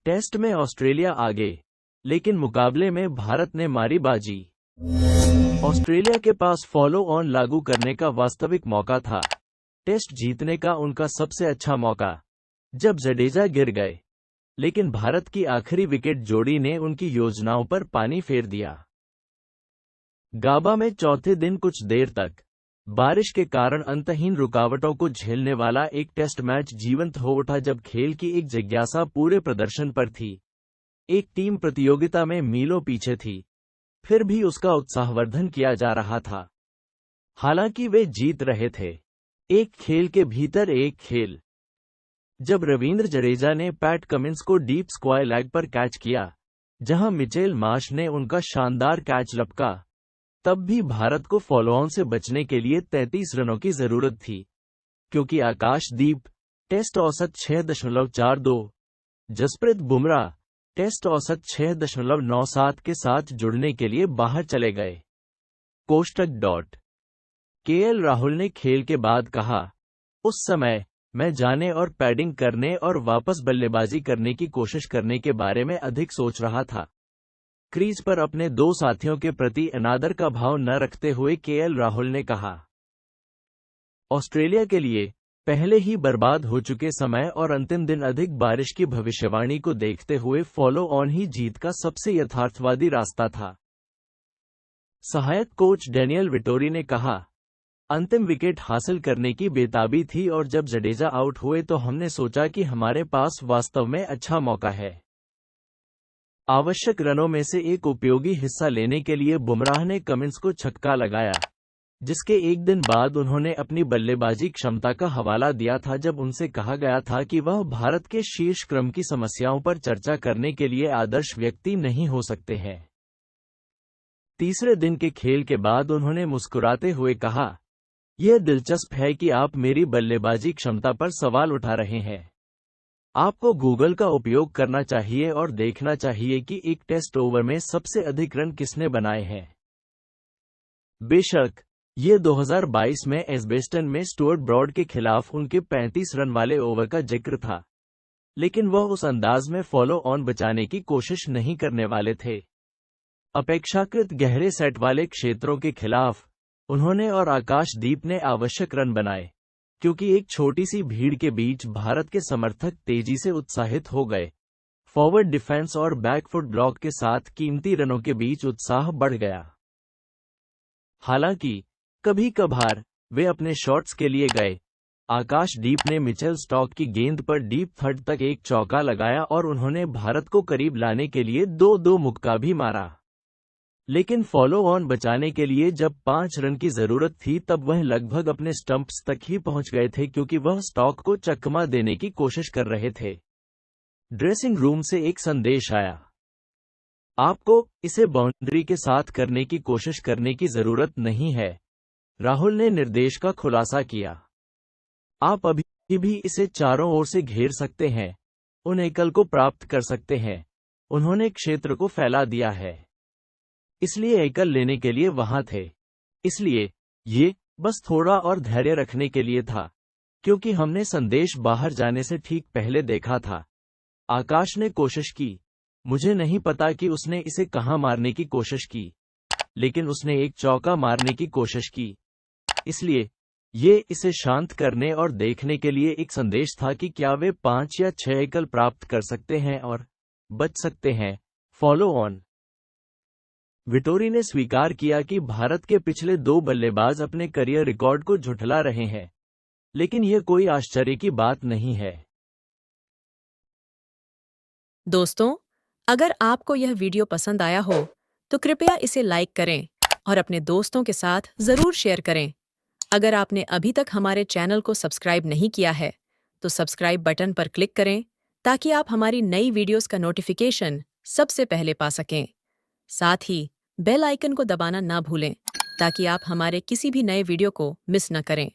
Test में Australia आगे, लेकिन मुकाबले में भारत ने मारी बाजी। ऑस्ट्रेलिया के पास फॉलो ऑन लागू करने का वास्तविक मौका था, टेस्ट जीतने का उनका सबसे अच्छा मौका, जब जडेजा गिर गए। लेकिन भारत की आखिरी विकेट जोड़ी ने उनकी योजनाओं पर पानी फेर दिया। गाबा में चौथे दिन कुछ देर तक बारिश के कारण अंतहीन रुकावटों को झेलने वाला एक टेस्ट मैच जीवंत हो उठा, जब खेल की एक जिज्ञासा पूरे प्रदर्शन पर थी। एक टीम प्रतियोगिता में मीलों पीछे थी, फिर भी उसका उत्साहवर्धन किया जा रहा था। हालांकि वे जीत रहे थे, एक खेल के भीतर एक खेल। जब रवींद्र जडेजा ने पैट कमिंस को डीप स्क्वायर लेग पर कैच किया, जहां मिचेल मार्श ने उनका शानदार कैच लपका, तब भी भारत को फॉलोऑन से बचने के लिए 33 रनों की जरूरत थी, क्योंकि आकाशदीप टेस्ट औसत 6.42, जसप्रीत बुमराह टेस्ट औसत 6.97 के साथ जुड़ने के लिए बाहर चले गए। कोष्टक केएल राहुल ने खेल के बाद कहा, उस समय मैं जाने और पैडिंग करने और वापस बल्लेबाजी करने की कोशिश करने के बारे में अधिक सोच रहा था। क्रीज पर अपने दो साथियों के प्रति अनादर का भाव न रखते हुए केएल राहुल ने कहा, ऑस्ट्रेलिया के लिए पहले ही बर्बाद हो चुके समय और अंतिम दिन अधिक बारिश की भविष्यवाणी को देखते हुए फॉलो ऑन ही जीत का सबसे यथार्थवादी रास्ता था। सहायक कोच डेनियल विटोरी ने कहा, अंतिम विकेट हासिल करने की बेताबी थी और जब जडेजा आउट हुए तो हमने सोचा कि हमारे पास वास्तव में अच्छा मौका है। आवश्यक रनों में से एक उपयोगी हिस्सा लेने के लिए बुमराह ने कमिंस को छक्का लगाया, जिसके एक दिन बाद उन्होंने अपनी बल्लेबाजी क्षमता का हवाला दिया था, जब उनसे कहा गया था कि वह भारत के शीर्ष क्रम की समस्याओं पर चर्चा करने के लिए आदर्श व्यक्ति नहीं हो सकते हैं। तीसरे दिन के खेल के बाद उन्होंने मुस्कुराते हुए कहा, यह दिलचस्प है कि आप मेरी बल्लेबाजी क्षमता पर सवाल उठा रहे हैं। आपको गूगल का उपयोग करना चाहिए और देखना चाहिए कि एक टेस्ट ओवर में सबसे अधिक रन किसने बनाए हैं। बेशक, ये 2022 में एजबेस्टन में स्टुअर्ट ब्रॉड के खिलाफ उनके 35 रन वाले ओवर का जिक्र था, लेकिन वह उस अंदाज में फॉलो ऑन बचाने की कोशिश नहीं करने वाले थे। अपेक्षाकृत गहरे सेट वाले क्षेत्रों के खिलाफ उन्होंने और आकाशदीप ने आवश्यक रन बनाए, क्योंकि एक छोटी सी भीड़ के बीच भारत के समर्थक तेजी से उत्साहित हो गए। फॉरवर्ड डिफेंस और बैकफुट ब्लॉक के साथ कीमती रनों के बीच उत्साह बढ़ गया। हालांकि कभी कभार वे अपने शॉट्स के लिए गए। आकाशदीप ने मिचेल स्टॉक की गेंद पर डीप थर्ड तक एक चौका लगाया और उन्होंने भारत को करीब लाने के लिए 2-2 मुक्का भी मारा। लेकिन फॉलो ऑन बचाने के लिए जब 5 रन की जरूरत थी, तब वह लगभग अपने स्टंप्स तक ही पहुंच गए थे, क्योंकि वह स्टॉक को चकमा देने की कोशिश कर रहे थे। ड्रेसिंग रूम से एक संदेश आया, आपको इसे बाउंड्री के साथ करने की कोशिश करने की जरूरत नहीं है। राहुल ने निर्देश का खुलासा किया, आप अभी भी इसे चारों ओर से घेर सकते हैं, उन एकल को प्राप्त कर सकते हैं। उन्होंने क्षेत्र को फैला दिया है, इसलिए एकल लेने के लिए वहां थे। इसलिए ये बस थोड़ा और धैर्य रखने के लिए था, क्योंकि हमने संदेश बाहर जाने से ठीक पहले देखा था। आकाश ने कोशिश की, मुझे नहीं पता कि उसने इसे कहां मारने की कोशिश की, लेकिन उसने एक चौका मारने की कोशिश की। इसलिए ये इसे शांत करने और देखने के लिए एक संदेश था कि क्या वे 5 या 6 एकल प्राप्त कर सकते हैं और बच सकते हैं। Follow on. विटोरी ने स्वीकार किया कि भारत के पिछले 2 बल्लेबाज अपने करियर रिकॉर्ड को झुठला रहे हैं, लेकिन यह कोई आश्चर्य की बात नहीं है। दोस्तों, अगर आपको यह वीडियो पसंद आया हो तो कृपया इसे लाइक करें और अपने दोस्तों के साथ जरूर शेयर करें। अगर आपने अभी तक हमारे चैनल को सब्सक्राइब नहीं किया है तो सब्सक्राइब बटन पर क्लिक करें, ताकि आप हमारी नई वीडियोस का नोटिफिकेशन सबसे पहले पा सकें। साथ ही बेल आइकन को दबाना ना भूलें, ताकि आप हमारे किसी भी नए वीडियो को मिस न करें।